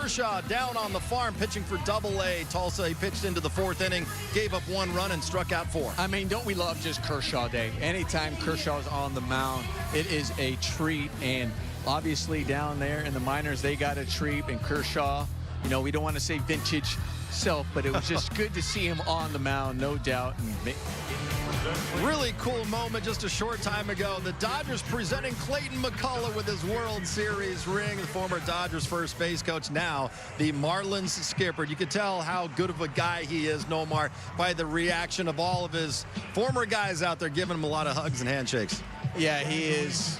Kershaw down on the farm, pitching for Double-A Tulsa. He pitched into the fourth inning, gave up 1 run, and struck out 4. I mean, don't we love just Kershaw Day? Anytime Kershaw's on the mound, it is a treat. And obviously down there in the minors, they got a treat. And Kershaw, you know, we don't want to say vintage self, but it was just good to see him on the mound, no doubt. And really cool moment just a short time ago. The Dodgers presenting Clayton McCullough with his World Series ring. The former Dodgers first base coach, now the Marlins skipper. You could tell how good of a guy he is, Nomar, by the reaction of all of his former guys out there giving him a lot of hugs and handshakes. Yeah, he is.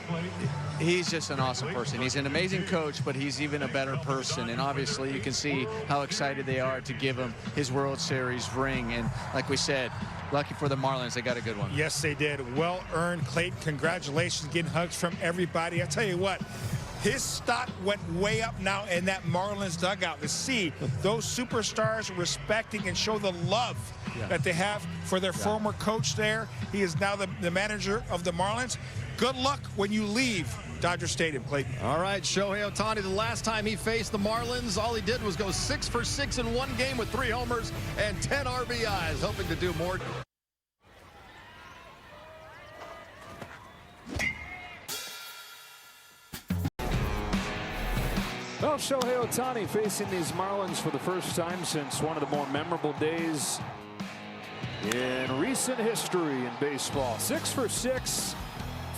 He's just an awesome person. He's an amazing coach, but he's even a better person. And obviously you can see how excited they are to give him his World Series ring. And like we said, lucky for the Marlins, they got a good one. Yes, they did. Well earned, Clayton. Congratulations, getting hugs from everybody. I tell you what, his stock went way up now in that Marlins dugout. To see those superstars respecting and show the love that they have for their former coach there. He is now the manager of the Marlins. Good luck when you leave Dodger Stadium, Clayton. All right, Shohei Ohtani, the last time he faced the Marlins, all he did was go 6 for 6 in one game with 3 homers and 10 RBIs, hoping to do more. Well, Shohei Ohtani facing these Marlins for the first time since one of the more memorable days in recent history in baseball. 6 for 6.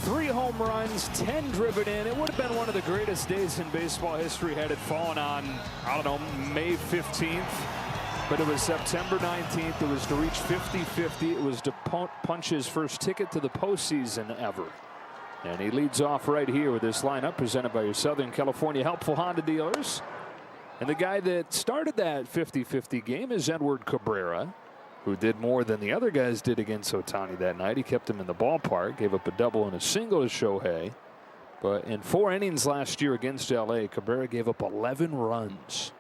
3 home runs, 10 driven in. It would have been one of the greatest days in baseball history had it fallen on, I don't know, May 15th. But it was September 19th. It was to reach 50-50. It was to punch his first ticket to the postseason ever. And he leads off right here with this lineup presented by your Southern California Helpful Honda dealers. And the guy that started that 50-50 game is Edward Cabrera, who did more than the other guys did against Ohtani that night. He kept him in the ballpark, gave up a double and a single to Shohei. But in 4 innings last year against LA, Cabrera gave up 11 runs.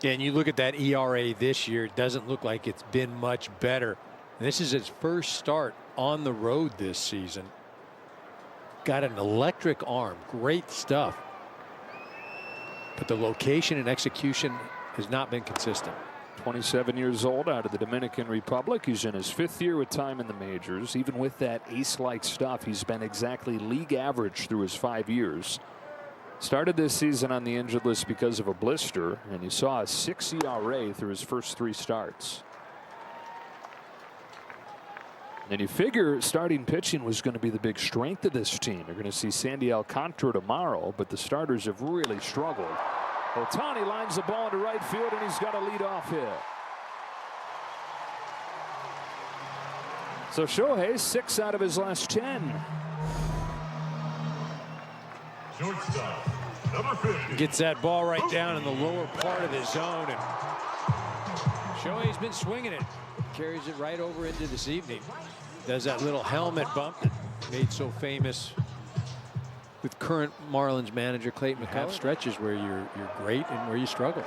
And you look at that ERA this year, it doesn't look like it's been much better. And this is his first start on the road this season. Got an electric arm, great stuff. But the location and execution has not been consistent. 27 years old, out of the Dominican Republic. He's in his 5th year with time in the majors. Even with that ace-like stuff, he's been exactly league average through his 5 years. Started this season on the injured list because of a blister, and he saw a 6 ERA through his first 3 starts. And you figure starting pitching was going to be the big strength of this team. You're going to see Sandy Alcantara tomorrow, but the starters have really struggled. Ohtani lines the ball into right field, and he's got a leadoff hit. So Shohei 6 out of his last 10. Shortstop, number 50. Gets that ball right down in the lower part of his zone, and Shohei's been swinging it. Carries it right over into this evening. Does that little helmet bump that made so famous with current Marlins manager Clayton McCullough. Have stretches where you're great and where you struggle.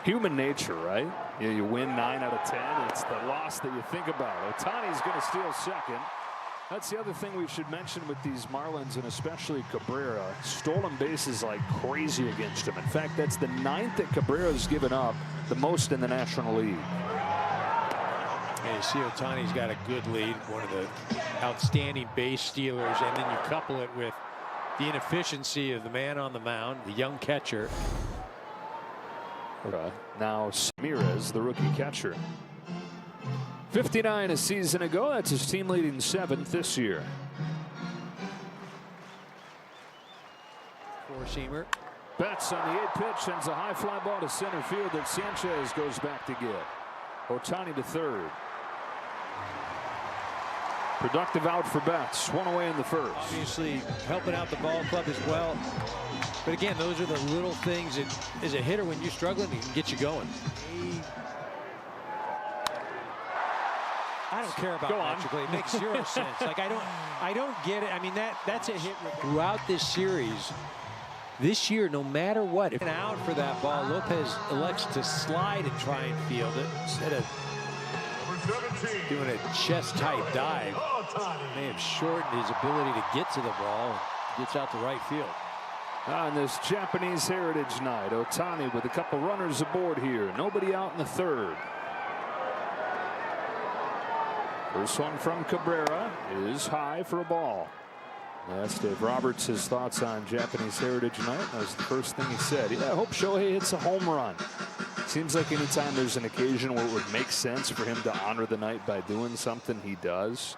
Human nature, right? You win 9 out of 10. It's the loss that you think about. Ohtani's going to steal second. That's the other thing we should mention with these Marlins, and especially Cabrera. Stolen bases like crazy against him. In fact, that's the 9th that Cabrera's given up, the most in the National League. And you see Ohtani's got a good lead, one of the outstanding base stealers, and then you couple it with the inefficiency of the man on the mound, the young catcher. Now Ramirez, the rookie catcher. 59 a season ago. That's his team leading 7th this year. Four-seamer. Betts on the 8th pitch sends a high fly ball to center field that Sanchez goes back to get. Ohtani to 3rd. Productive out for Betts. 1 away in the 1st. Obviously helping out the ball club as well. But again, those are the little things that, as a hitter, when you're struggling, it can get you going. I don't care about magically. It makes 0 sense. Like I don't get it. I mean, that's a hit throughout this series. This year, no matter what, if out for that ball, Lopez elects to slide and try and field it instead of doing a chest-type dive. May have shortened his ability to get to the ball and gets out to right field. On this Japanese Heritage Night, Ohtani with a couple runners aboard here. Nobody out in the third. First one from Cabrera is high for a ball. That's Dave Roberts, his thoughts on Japanese Heritage Night. That was the first thing he said. Yeah, I hope Shohei hits a home run. Seems like anytime there's an occasion where it would make sense for him to honor the night by doing something, he does.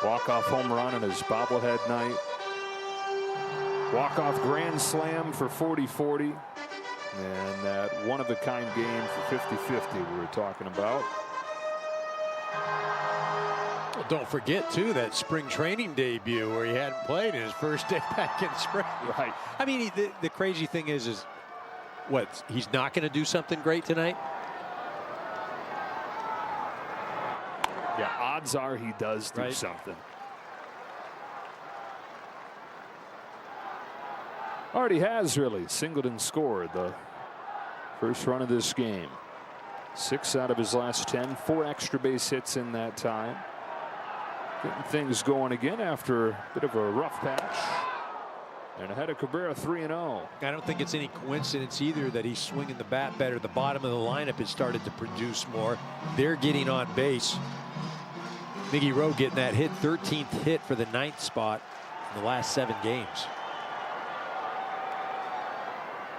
Walk-off home run on his bobblehead night. Walk-off grand slam for 40-40. And that one-of-a-kind game for 50-50 we were talking about. Well, don't forget, too, that spring training debut where he hadn't played in his first day back in spring. Right. I mean, the crazy thing is what, he's not going to do something great tonight? Yeah, odds are he does do Right. something. Already has, really. Singleton scored the first run of this game. 6 out of his last 10. 4 extra base hits in that time. Getting things going again after a bit of a rough patch. And ahead of Cabrera, 3-0. I don't think it's any coincidence either that he's swinging the bat better. The bottom of the lineup has started to produce more. They're getting on base. Miggy Rowe getting that hit, 13th hit for the 9th spot in the last 7 games.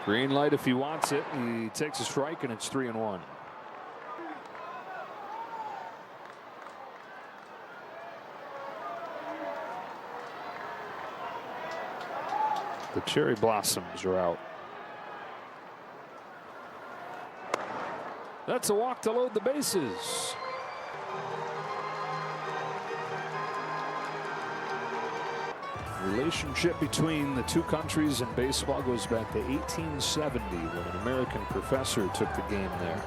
Green light if he wants it. He takes a strike, and it's 3-1. The cherry blossoms are out. That's a walk to load the bases. Relationship between the two countries in baseball goes back to 1870 when an American professor took the game there.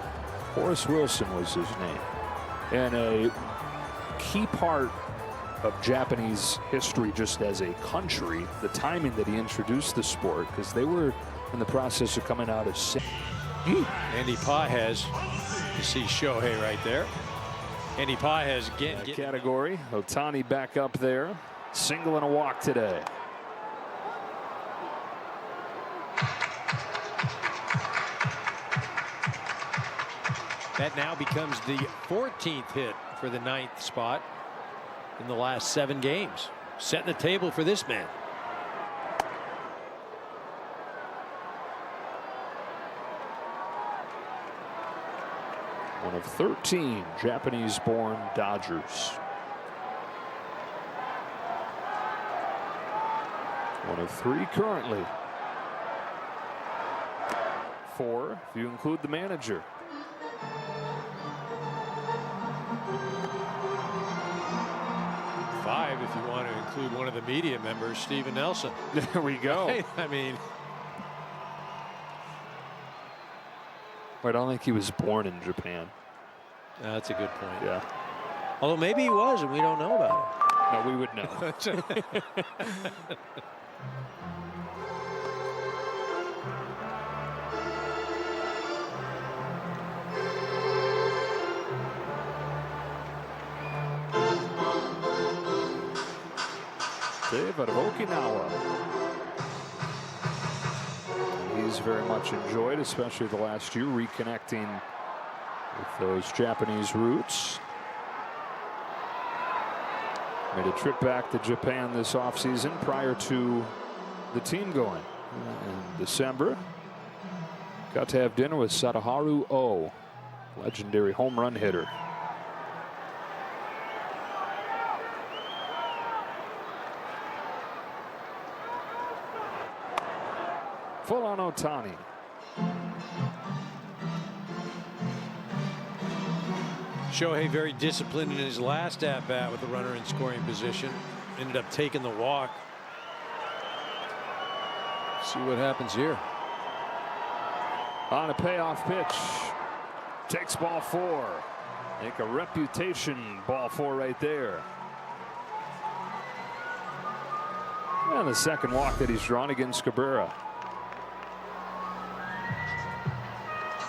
Horace Wilson was his name. And a key part of Japanese history just as a country, the timing that he introduced the sport, because they were in the process of coming out of Andy Pages, you see Shohei right there. Andy Pages again. category. Ohtani back up there. Single and a walk today. That now becomes the 14th hit for the 9th spot in the last 7 games. Setting the table for this man. One of 13 Japanese-born Dodgers. One of 3 currently. 4 if you include the manager. Five if you want to include one of the media members, Steven Nelson. There we go. Right? I mean, I don't think he was born in Japan. that's a good point. Yeah. Although maybe he was and we don't know about No, we would know. it. Dave out of Okinawa. He's very much enjoyed, especially the last year, reconnecting with those Japanese roots. Made a trip back to Japan this offseason prior to the team going. In December, got to have dinner with Sadaharu Oh, legendary home run hitter. Full on Ohtani. Shohei very disciplined in his last at-bat with the runner in scoring position. Ended up taking the walk. See what happens here. On a payoff pitch. Takes ball 4. Make a reputation ball 4 right there. And the second walk that he's drawn against Cabrera.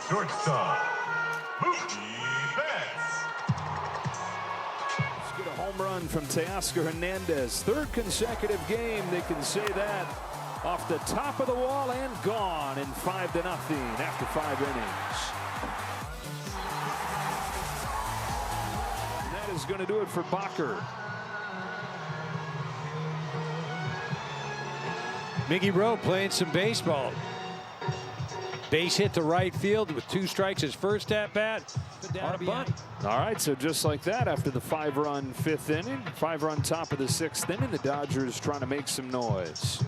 Shortstop, Mookie Betts. Let's get a home run from Teoscar Hernandez. 3rd consecutive game, they can say that. Off the top of the wall and gone in 5-0 after 5 innings. And that is going to do it for Bacher. Miggy Rowe playing some baseball. Base hit to right field with 2 strikes his first at bat on a bunt. All right, so just like that, after the 5-run 5th inning, 5-run top of the 6th inning, the Dodgers trying to make some noise.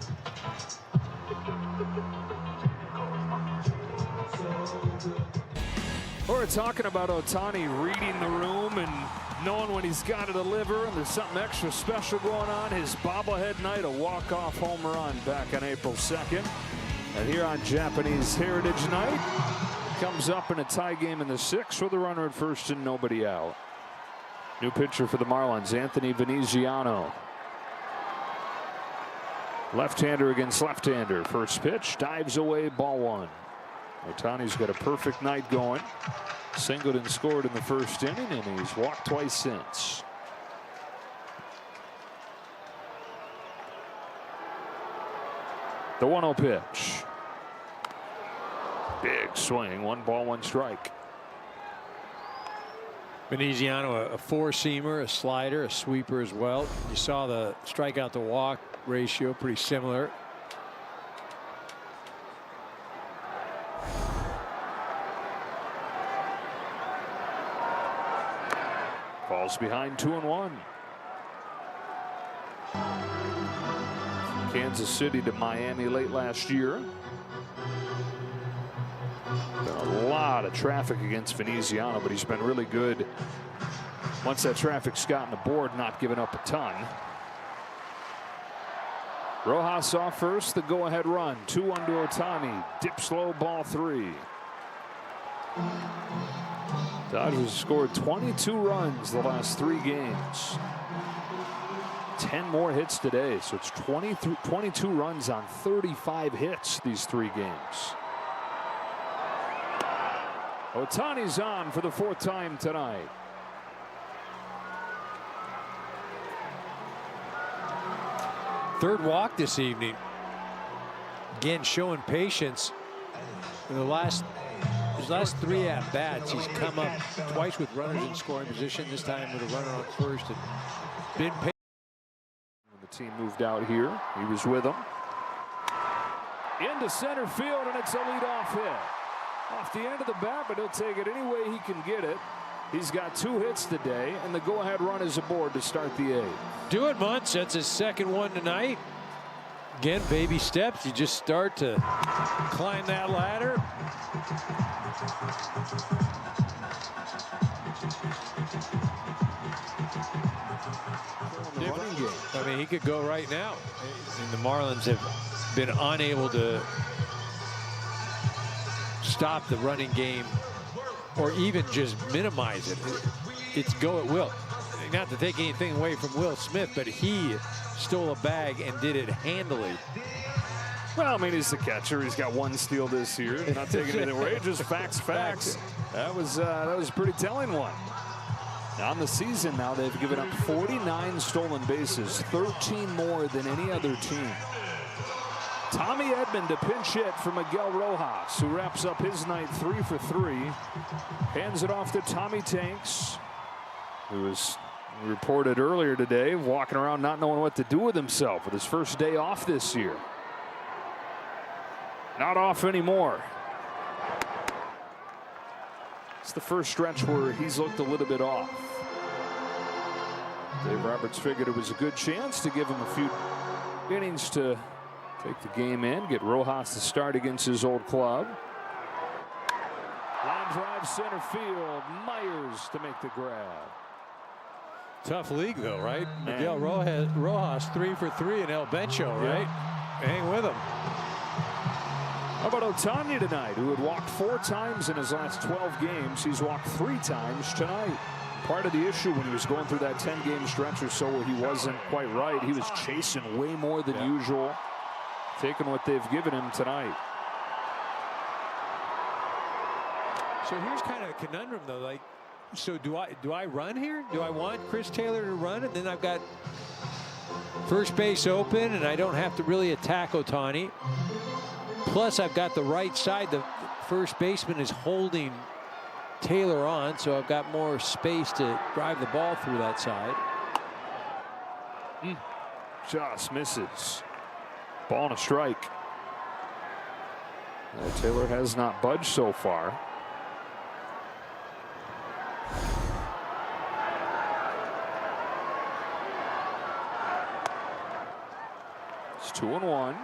We're talking about Ohtani reading the room and knowing when he's got to deliver, and there's something extra special going on. His bobblehead night, a walk-off home run back on April 2nd. And here on Japanese Heritage Night, comes up in a tie game in the 6th with a runner at first and nobody out. New pitcher for the Marlins, Anthony Veneziano. Left-hander against left-hander. First pitch, dives away, ball 1. Ohtani's got a perfect night going. Singled and scored in the first inning, and he's walked twice since. The 1-0 pitch. Big swing, 1 ball, 1 strike. Veneziano, a 4-seamer, a slider, a sweeper as well. You saw the strikeout to walk ratio, pretty similar. Falls behind 2-1. Kansas City to Miami late last year. Been a lot of traffic against Veneziano, but he's been really good once that traffic's gotten aboard, not giving up a ton. Rojas off first, the go-ahead run. 2-1 to Ohtani. Dips low, ball 3. Dodgers scored 22 runs the last 3 games. 10 more hits today, so it's 22 runs on 35 hits these 3 games. Ohtani's on for the 4th time tonight. Third walk this evening. Again, showing patience. In his last 3 at bats, he's come up twice with runners in scoring position. This time with a runner on first, and been patient. When the team moved out here, he was with them. Into center field, and it's a leadoff hit. Off the end of the bat, but he'll take it any way he can get it. He's got 2 hits today, and the go-ahead run is aboard to start the 8th. Do it, Muntz. That's his 2nd one tonight. Again, baby steps. You just start to climb that ladder. I mean, he could go right now. And the Marlins have been unable to stop the running game or even just minimize it. It's go at will. Not to take anything away from Will Smith, but he stole a bag and did it handily. Well, I mean, he's the catcher. He's got 1 steal this year. Not taking it away, just facts. That was a pretty telling one. On the season now, they've given up 49 stolen bases, 13 more than any other team. Tommy Edman to pinch hit for Miguel Rojas, who wraps up his night 3 for 3. Hands it off to Tommy Tanks, who was reported earlier today walking around not knowing what to do with himself with his first day off this year. Not off anymore. It's the first stretch where he's looked a little bit off. Dave Roberts figured it was a good chance to give him a few innings to take the game in, get Rojas to start against his old club. Line drive center field. Myers to make the grab. Tough league, though, right? Miguel Rojas 3 for 3 in El Bencho, right? Hang with him. How about Ohtani tonight, who had walked 4 times in his last 12 games? He's walked 3 times tonight. Part of the issue when he was going through that 10-game stretch or so where he wasn't quite right, he was chasing way more than usual, taking what they've given him tonight. So here's kind of a conundrum, though. Like, so do I run here? Do I want Chris Taylor to run? And then I've got First base open, and I don't have to really attack Ohtani. Plus, I've got the right side. The first baseman is holding Taylor on, so I've got more space to drive the ball through that side. Just misses. Ball and a strike. Taylor has not budged so far. It's 2-1.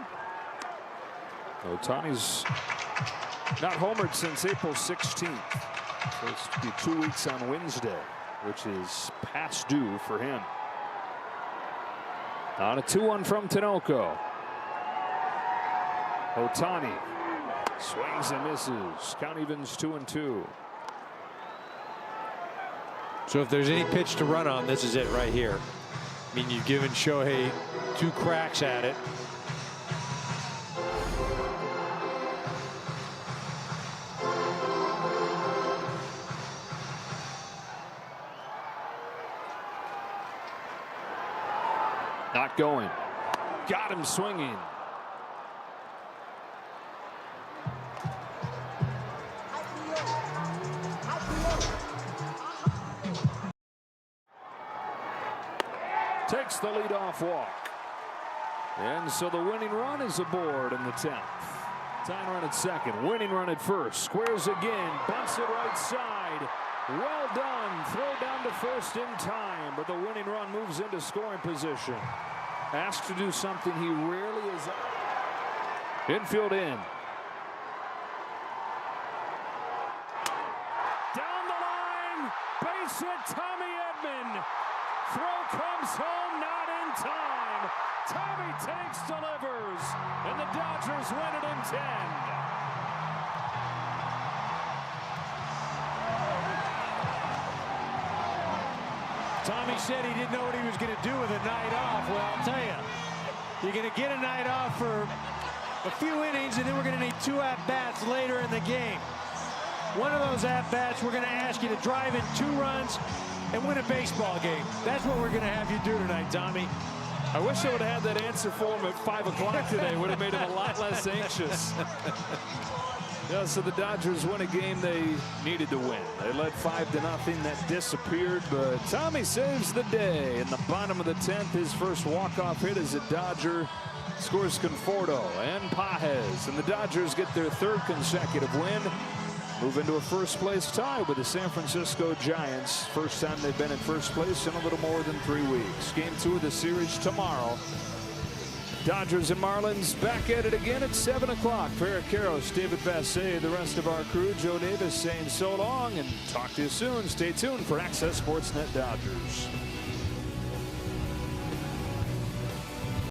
Ohtani's not homered since April 16th. So it's to be 2 weeks on Wednesday, which is past due for him. On a 2-1 from Tinoco. Ohtani swings and misses. Count evens 2-2. So if there's any pitch to run on, this is it right here. I mean, you've given Shohei 2 cracks at it. Not going. Got him swinging. Takes the leadoff walk. And so the winning run is aboard in the 10th. Tying run at second. Winning run at first. Squares again. Bunts it right side. Well done. Throw down to first in time. But the winning run moves into scoring position. Asked to do something he rarely is. Infield in. Down the line. Base hit. Tommy Edman. Throw comes home, not in time. Tommy Tanks delivers, and the Dodgers win it in 10. Tommy said he didn't know what he was going to do with a night off. Well, I'll tell you, you're going to get a night off for a few innings, and then we're going to need 2 at-bats later in the game. One of those at-bats, we're going to ask you to drive in 2 runs and win a baseball game. That's what we're going to have you do tonight, Tommy. I wish I would have had that answer for him at 5 o'clock today. Would have made him a lot less anxious. Yeah, so the Dodgers win a game they needed to win. They led 5-0. That disappeared, but Tommy saves the day. In the bottom of the 10th, his first walk-off hit as a Dodger. Scores Conforto and Pages, and the Dodgers get their 3rd consecutive win. Move into a first-place tie with the San Francisco Giants. First time they've been in first place in a little more than 3 weeks. Game 2 of the series tomorrow. Dodgers and Marlins back at it again at 7 o'clock. Eric Karros, David Vassegh, the rest of our crew. Joe Davis saying so long and talk to you soon. Stay tuned for Access Sportsnet Dodgers.